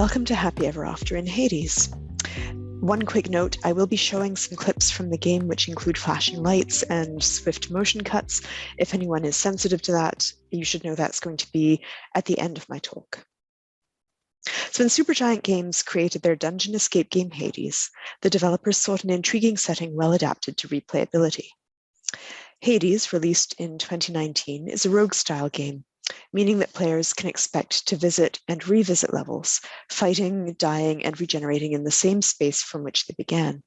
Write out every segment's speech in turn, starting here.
Welcome to Happy Ever After in Hades. One quick note, I will be showing some clips from the game which include flashing lights and swift motion cuts. If anyone is sensitive to that, you should know that's going to be at the end of my talk. So when Supergiant Games created their dungeon escape game Hades, the developers sought an intriguing setting well adapted to replayability. Hades, released in 2019, is a rogue-style game, meaning that players can expect to visit and revisit levels, fighting, dying, and regenerating in the same space from which they began.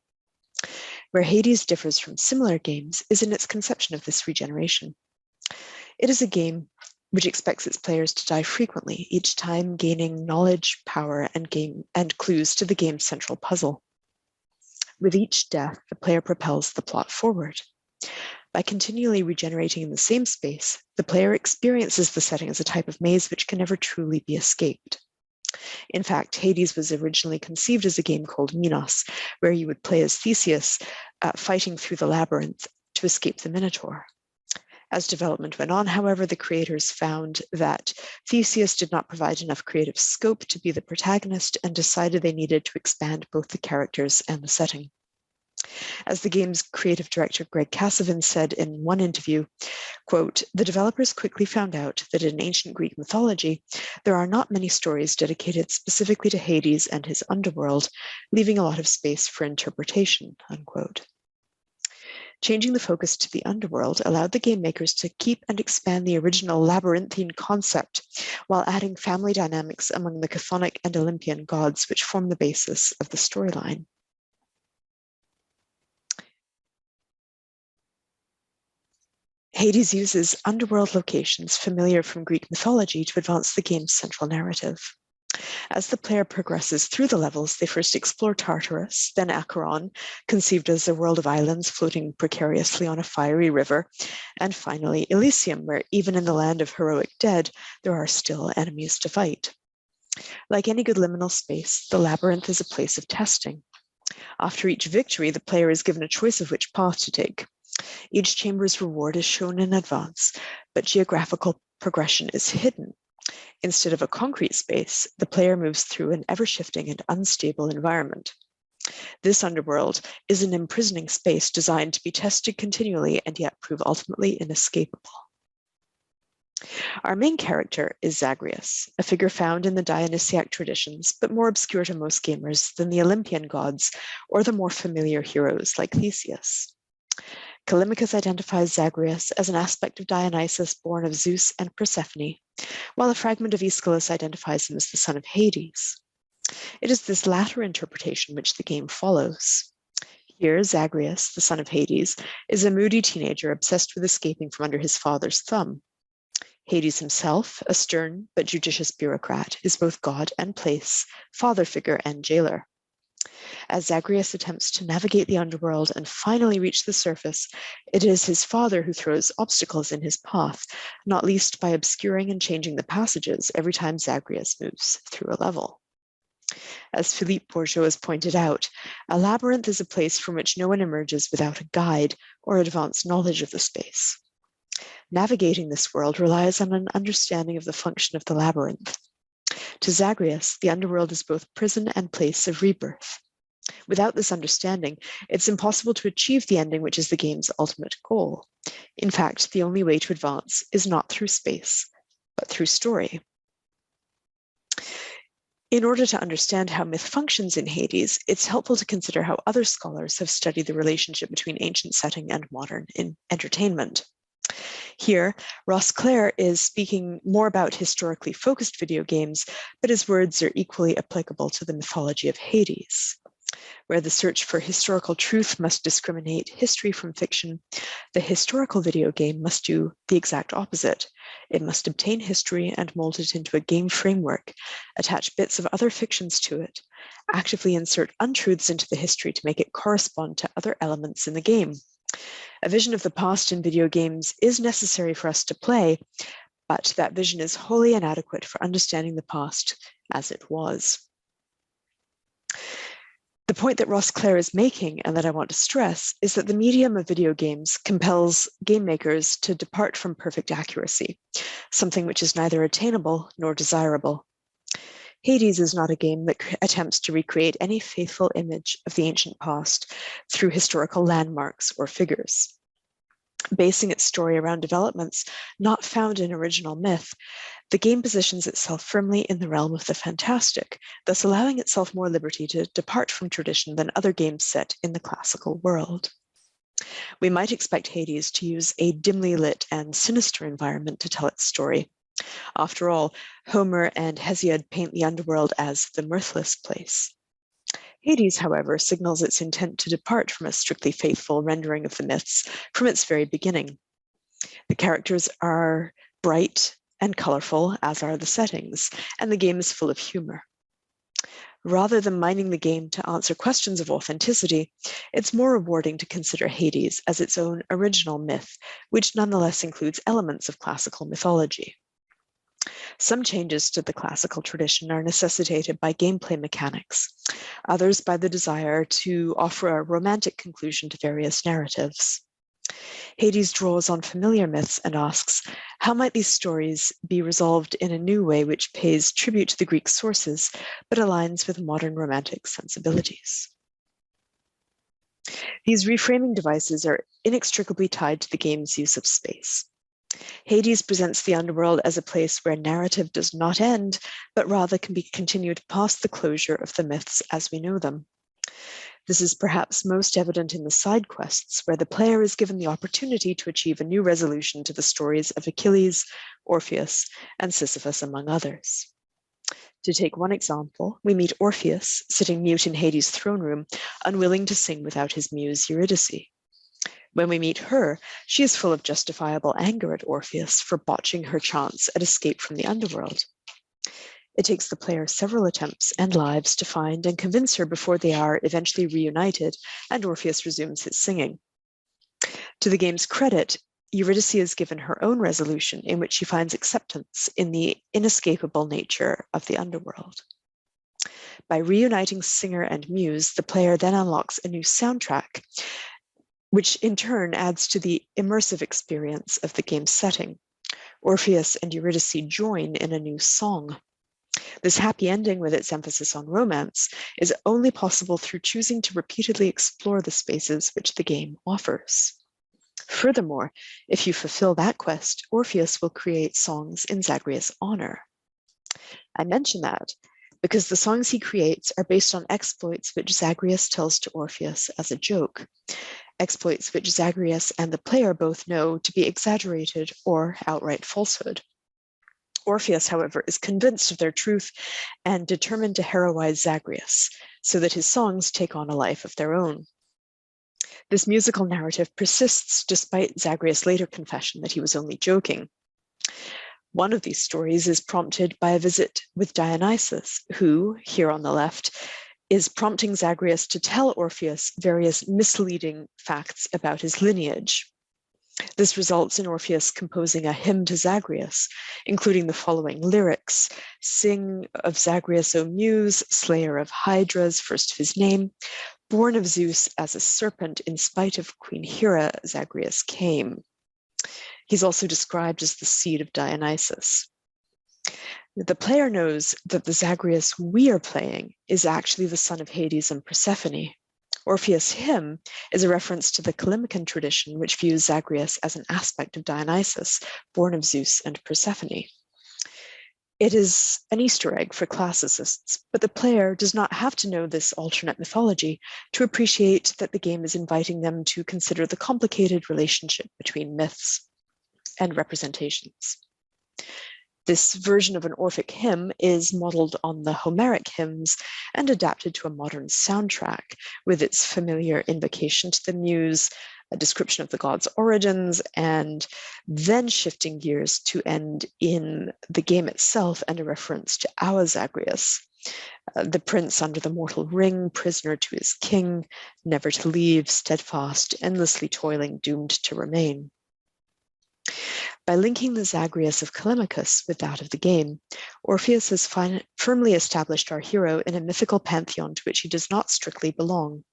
Where Hades differs from similar games is in its conception of this regeneration. It is a game which expects its players to die frequently, each time gaining knowledge, power, and clues to the game's central puzzle. With each death, the player propels the plot forward. By continually regenerating in the same space, the player experiences the setting as a type of maze which can never truly be escaped. In fact, Hades was originally conceived as a game called Minos, where you would play as Theseus, fighting through the labyrinth to escape the Minotaur. As development went on, however, the creators found that Theseus did not provide enough creative scope to be the protagonist and decided they needed to expand both the characters and the setting. As the game's creative director, Greg Kasavin, said in one interview, quote, "The developers quickly found out that in ancient Greek mythology, there are not many stories dedicated specifically to Hades and his underworld, leaving a lot of space for interpretation," unquote. Changing the focus to the underworld allowed the game makers to keep and expand the original labyrinthine concept while adding family dynamics among the chthonic and Olympian gods, which form the basis of the storyline. Hades uses underworld locations familiar from Greek mythology to advance the game's central narrative. As the player progresses through the levels, they first explore Tartarus, then Acheron, conceived as a world of islands floating precariously on a fiery river, and finally Elysium, where even in the land of heroic dead, there are still enemies to fight. Like any good liminal space, the labyrinth is a place of testing. After each victory, the player is given a choice of which path to take. Each chamber's reward is shown in advance, but geographical progression is hidden. Instead of a concrete space, the player moves through an ever-shifting and unstable environment. This underworld is an imprisoning space designed to be tested continually and yet prove ultimately inescapable. Our main character is Zagreus, a figure found in the Dionysiac traditions, but more obscure to most gamers than the Olympian gods or the more familiar heroes like Theseus. Callimachus identifies Zagreus as an aspect of Dionysus born of Zeus and Persephone, while a fragment of Aeschylus identifies him as the son of Hades. It is this latter interpretation which the game follows. Here, Zagreus, the son of Hades, is a moody teenager obsessed with escaping from under his father's thumb. Hades himself, a stern but judicious bureaucrat, is both god and place, father figure and jailer. As Zagreus attempts to navigate the underworld and finally reach the surface, it is his father who throws obstacles in his path, not least by obscuring and changing the passages every time Zagreus moves through a level. As Philippe Bourgeot has pointed out, a labyrinth is a place from which no one emerges without a guide or advanced knowledge of the space. Navigating this world relies on an understanding of the function of the labyrinth. To Zagreus, the underworld is both prison and place of rebirth. Without this understanding, it's impossible to achieve the ending which is the game's ultimate goal. In fact, the only way to advance is not through space, but through story. In order to understand how myth functions in Hades, it's helpful to consider how other scholars have studied the relationship between ancient setting and modern entertainment. Here, Ross Clare is speaking more about historically focused video games, but his words are equally applicable to the mythology of Hades. Where the search for historical truth must discriminate history from fiction, the historical video game must do the exact opposite. It must obtain history and mold it into a game framework, attach bits of other fictions to it, actively insert untruths into the history to make it correspond to other elements in the game. A vision of the past in video games is necessary for us to play, but that vision is wholly inadequate for understanding the past as it was. The point that Ross Clare is making, and that I want to stress, is that the medium of video games compels game makers to depart from perfect accuracy, something which is neither attainable nor desirable. Hades is not a game that attempts to recreate any faithful image of the ancient past through historical landmarks or figures. Basing its story around developments not found in original myth, the game positions itself firmly in the realm of the fantastic, thus allowing itself more liberty to depart from tradition than other games set in the classical world. We might expect Hades to use a dimly lit and sinister environment to tell its story. After all, Homer and Hesiod paint the underworld as the mirthless place. Hades, however, signals its intent to depart from a strictly faithful rendering of the myths from its very beginning. The characters are bright and colorful, as are the settings, and the game is full of humor. Rather than mining the game to answer questions of authenticity, it's more rewarding to consider Hades as its own original myth, which nonetheless includes elements of classical mythology. Some changes to the classical tradition are necessitated by gameplay mechanics, others by the desire to offer a romantic conclusion to various narratives. Hades draws on familiar myths and asks, how might these stories be resolved in a new way which pays tribute to the Greek sources, but aligns with modern romantic sensibilities? These reframing devices are inextricably tied to the game's use of space. Hades presents the underworld as a place where narrative does not end, but rather can be continued past the closure of the myths as we know them. This is perhaps most evident in the side quests, where the player is given the opportunity to achieve a new resolution to the stories of Achilles, Orpheus, and Sisyphus, among others. To take one example, we meet Orpheus sitting mute in Hades' throne room, unwilling to sing without his muse Eurydice. When we meet her, she is full of justifiable anger at Orpheus for botching her chance at escape from the underworld. It takes the player several attempts and lives to find and convince her before they are eventually reunited and Orpheus resumes his singing. To the game's credit, Eurydice is given her own resolution in which she finds acceptance in the inescapable nature of the underworld. By reuniting singer and muse, the player then unlocks a new soundtrack, which in turn adds to the immersive experience of the game's setting. Orpheus and Eurydice join in a new song. This happy ending, with its emphasis on romance, is only possible through choosing to repeatedly explore the spaces which the game offers. Furthermore, if you fulfill that quest, Orpheus will create songs in Zagreus' honor. I mention that because the songs he creates are based on exploits which Zagreus tells to Orpheus as a joke, exploits which Zagreus and the player both know to be exaggerated or outright falsehood. Orpheus, however, is convinced of their truth and determined to heroize Zagreus, so that his songs take on a life of their own. This musical narrative persists despite Zagreus' later confession that he was only joking. One of these stories is prompted by a visit with Dionysus, who, here on the left, is prompting Zagreus to tell Orpheus various misleading facts about his lineage. This results in Orpheus composing a hymn to Zagreus, including the following lyrics: "Sing of Zagreus, O Muse, slayer of Hydras, first of his name. Born of Zeus as a serpent, in spite of Queen Hera, Zagreus came." He's also described as the seed of Dionysus. The player knows that the Zagreus we are playing is actually the son of Hades and Persephone. Orpheus' hymn is a reference to the Callimachon tradition, which views Zagreus as an aspect of Dionysus, born of Zeus and Persephone. It is an Easter egg for classicists, but the player does not have to know this alternate mythology to appreciate that the game is inviting them to consider the complicated relationship between myths and representations. This version of an Orphic hymn is modeled on the Homeric hymns and adapted to a modern soundtrack, with its familiar invocation to the muse, a description of the god's origins, and then shifting gears to end in the game itself and a reference to our Zagreus, the prince under the mortal ring, prisoner to his king, never to leave, steadfast, endlessly toiling, doomed to remain. By linking the Zagreus of Callimachus with that of the game, Orpheus has firmly established our hero in a mythical pantheon to which he does not strictly belong.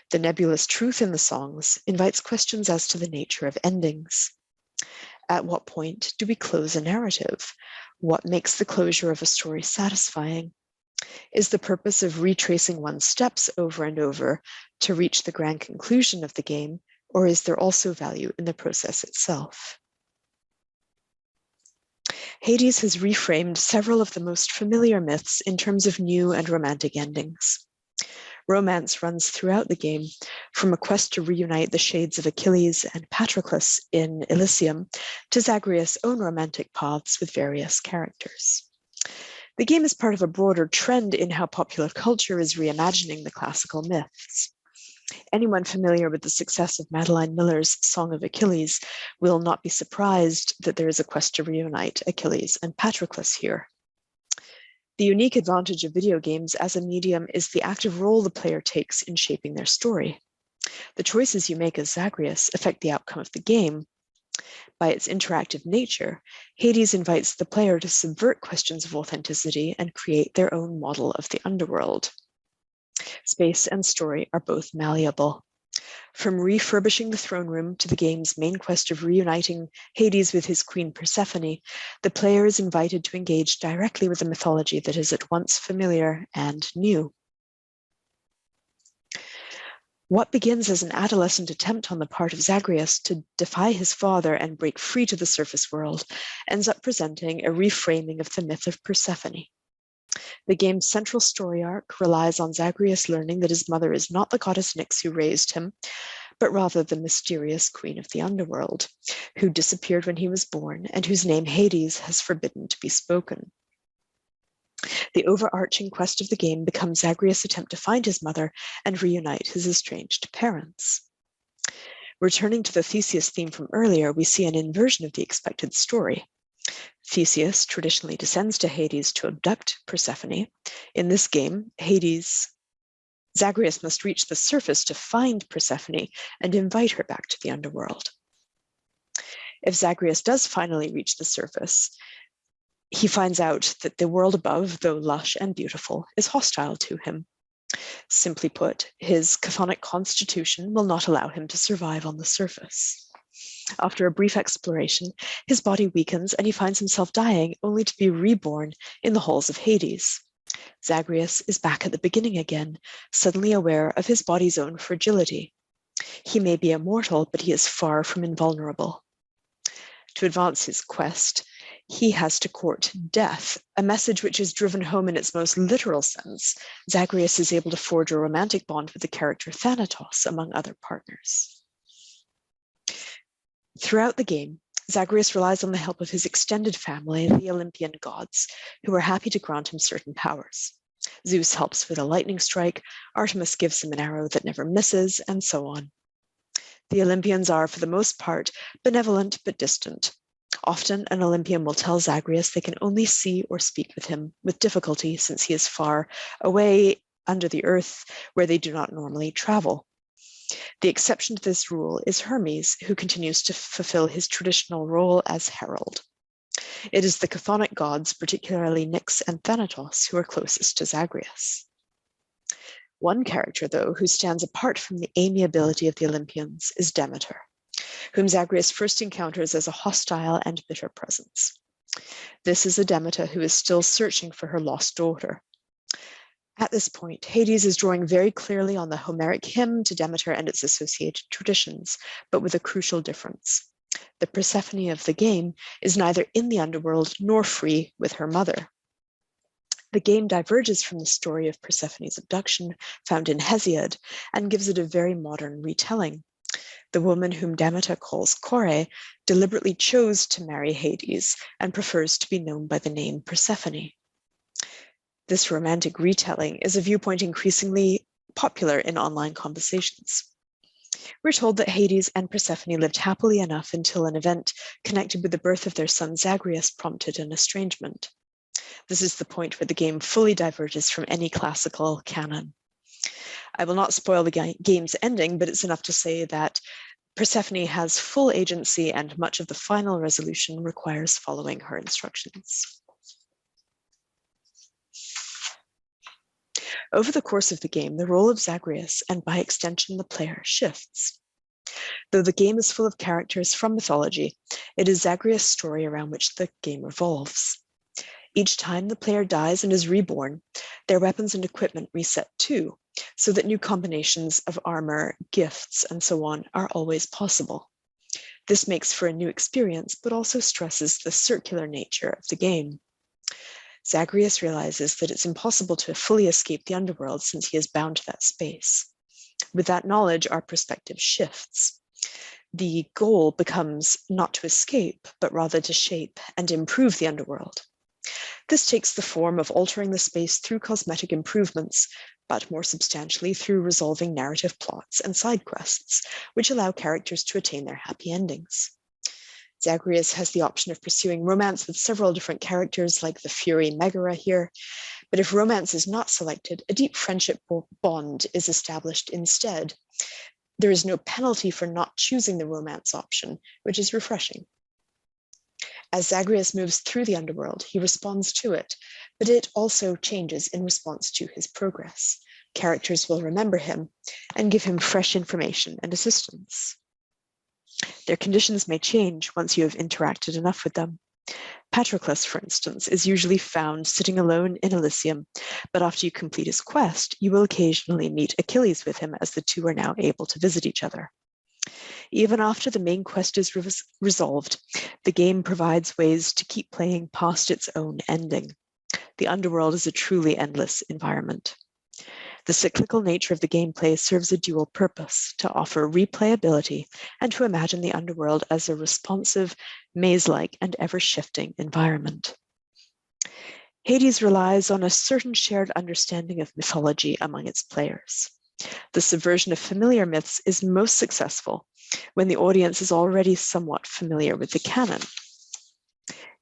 The nebulous truth in the songs invites questions as to the nature of endings. At what point do we close a narrative? What makes the closure of a story satisfying? Is the purpose of retracing one's steps over and over to reach the grand conclusion of the game, or is there also value in the process itself? Hades has reframed several of the most familiar myths in terms of new and romantic endings. Romance runs throughout the game, from a quest to reunite the shades of Achilles and Patroclus in Elysium to Zagreus' own romantic paths with various characters. The game is part of a broader trend in how popular culture is reimagining the classical myths. Anyone familiar with the success of Madeline Miller's Song of Achilles will not be surprised that there is a quest to reunite Achilles and Patroclus here. The unique advantage of video games as a medium is the active role the player takes in shaping their story. The choices you make as Zagreus affect the outcome of the game. By its interactive nature, Hades invites the player to subvert questions of authenticity and create their own model of the underworld. Space and story are both malleable. From refurbishing the throne room to the game's main quest of reuniting Hades with his queen Persephone, the player is invited to engage directly with a mythology that is at once familiar and new. What begins as an adolescent attempt on the part of Zagreus to defy his father and break free to the surface world ends up presenting a reframing of the myth of Persephone. The game's central story arc relies on Zagreus learning that his mother is not the goddess Nyx who raised him, but rather the mysterious queen of the underworld, who disappeared when he was born and whose name Hades has forbidden to be spoken. The overarching quest of the game becomes Zagreus' attempt to find his mother and reunite his estranged parents. Returning to the Theseus theme from earlier, we see an inversion of the expected story. Theseus traditionally descends to Hades to abduct Persephone. In this game, Zagreus must reach the surface to find Persephone and invite her back to the underworld. If Zagreus does finally reach the surface, he finds out that the world above, though lush and beautiful, is hostile to him. Simply put, his chthonic constitution will not allow him to survive on the surface. After a brief exploration, his body weakens and he finds himself dying, only to be reborn in the halls of Hades. Zagreus is back at the beginning again, suddenly aware of his body's own fragility. He may be immortal, but he is far from invulnerable. To advance his quest, he has to court death, a message which is driven home in its most literal sense. Zagreus is able to forge a romantic bond with the character Thanatos, among other partners. Throughout the game, Zagreus relies on the help of his extended family, the Olympian gods, who are happy to grant him certain powers. Zeus helps with a lightning strike, Artemis gives him an arrow that never misses, and so on. The Olympians are, for the most part, benevolent but distant. Often, an Olympian will tell Zagreus they can only see or speak with him with difficulty since he is far away under the earth where they do not normally travel. The exception to this rule is Hermes, who continues to fulfill his traditional role as herald. It is the chthonic gods, particularly Nyx and Thanatos, who are closest to Zagreus. One character, though, who stands apart from the amiability of the Olympians is Demeter, whom Zagreus first encounters as a hostile and bitter presence. This is a Demeter who is still searching for her lost daughter. At this point, Hades is drawing very clearly on the Homeric hymn to Demeter and its associated traditions, but with a crucial difference. The Persephone of the game is neither in the underworld nor free with her mother. The game diverges from the story of Persephone's abduction found in Hesiod and gives it a very modern retelling. The woman whom Demeter calls Kore deliberately chose to marry Hades and prefers to be known by the name Persephone. This romantic retelling is a viewpoint increasingly popular in online conversations. We're told that Hades and Persephone lived happily enough until an event connected with the birth of their son Zagreus prompted an estrangement. This is the point where the game fully diverges from any classical canon. I will not spoil the game's ending, but it's enough to say that Persephone has full agency and much of the final resolution requires following her instructions. Over the course of the game, the role of Zagreus, and by extension the player, shifts. Though the game is full of characters from mythology, It is Zagreus' story around which the game revolves. Each time the player dies and is reborn, their weapons and equipment reset too, so that new combinations of armor, gifts, and so on are always possible. This makes for a new experience, but also stresses the circular nature of the game. Zagreus realizes that it's impossible to fully escape the underworld since he is bound to that space. With that knowledge, our perspective shifts. The goal becomes not to escape, but rather to shape and improve the underworld. This takes the form of altering the space through cosmetic improvements, but more substantially through resolving narrative plots and side quests, which allow characters to attain their happy endings. Zagreus has the option of pursuing romance with several different characters like the Fury Megara here, but if romance is not selected, a deep friendship bond is established instead. There is no penalty for not choosing the romance option, which is refreshing. As Zagreus moves through the underworld, he responds to it, but it also changes in response to his progress. Characters will remember him and give him fresh information and assistance. Their conditions may change once you have interacted enough with them. Patroclus, for instance, is usually found sitting alone in Elysium, but after you complete his quest, you will occasionally meet Achilles with him, as the two are now able to visit each other. Even after the main quest is resolved, the game provides ways to keep playing past its own ending. The underworld is a truly endless environment. The cyclical nature of the gameplay serves a dual purpose: to offer replayability and to imagine the underworld as a responsive, maze-like, and ever-shifting environment. Hades relies on a certain shared understanding of mythology among its players. The subversion of familiar myths is most successful when the audience is already somewhat familiar with the canon.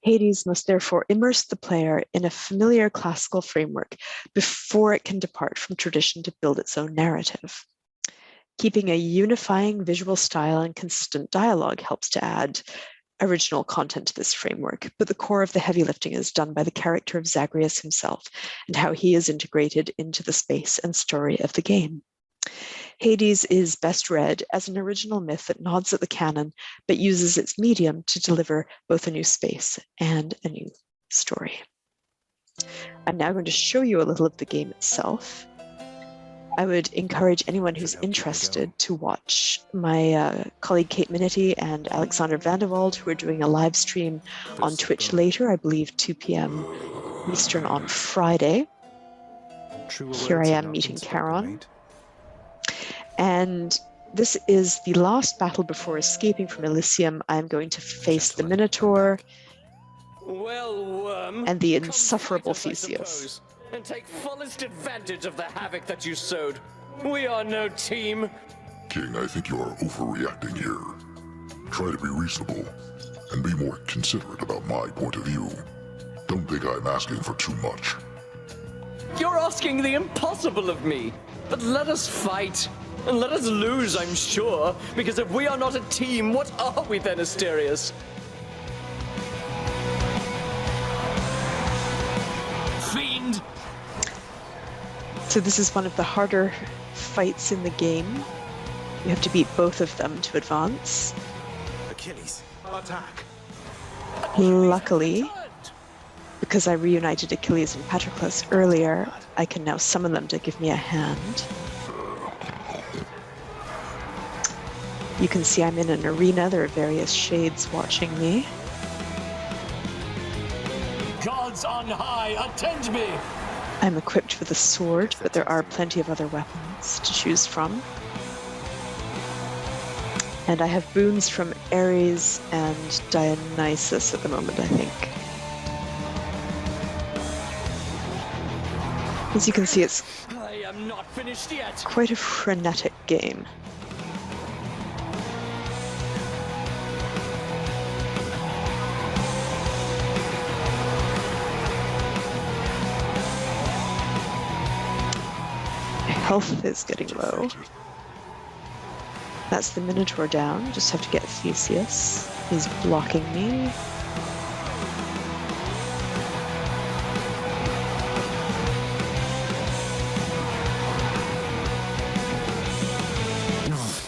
Hades must therefore immerse the player in a familiar classical framework before it can depart from tradition to build its own narrative. Keeping a unifying visual style and consistent dialogue helps to add original content to this framework, but the core of the heavy lifting is done by the character of Zagreus himself and how he is integrated into the space and story of the game. Hades is best read as an original myth that nods at the canon, but uses its medium to deliver both a new space and a new story. I'm now going to show you a little of the game itself. I would encourage anyone who's interested to watch my colleague Kate Minetti and Alexander Vandewald, who are doing a live stream on Twitch later, I believe 2 p.m. Eastern on Friday. Here I am meeting Charon. And this is the last battle before escaping from Elysium. I'm going to face the Minotaur and the insufferable Theseus. And take fullest advantage of the havoc that you sowed. We are no team. King, I think you are overreacting here. Try to be reasonable and be more considerate about my point of view. Don't think I'm asking for too much. You're asking the impossible of me. But let us fight. And let us lose, I'm sure. Because if we are not a team, what are we then, Asterius? Fiend! So this is one of the harder fights in the game. You have to beat both of them to advance. Achilles, attack! Luckily, because I reunited Achilles and Patroclus earlier, I can now summon them to give me a hand. You can see I'm in an arena. There are various shades watching me. Gods on high, attend me! I'm equipped with a sword, but there are plenty of other weapons to choose from. And I have boons from Ares and Dionysus at the moment, I think. As you can see, it's I am not finished yet. quite a frenetic game. Health is getting low. That's the Minotaur down. Just have to get Theseus. He's blocking me.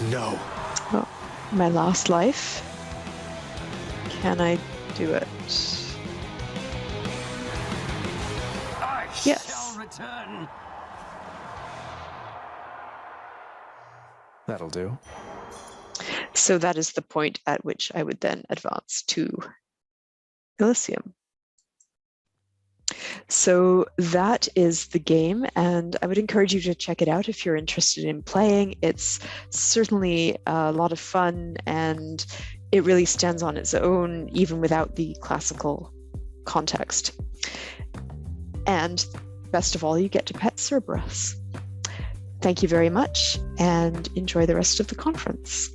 No. Oh, my last life. Can I do it? I Yes. shall return. That'll do. So that is the point at which I would then advance to Elysium. So that is the game, and I would encourage you to check it out if you're interested in playing. It's certainly a lot of fun, and it really stands on its own, even without the classical context. And best of all, you get to pet Cerberus. Thank you very much, and enjoy the rest of the conference.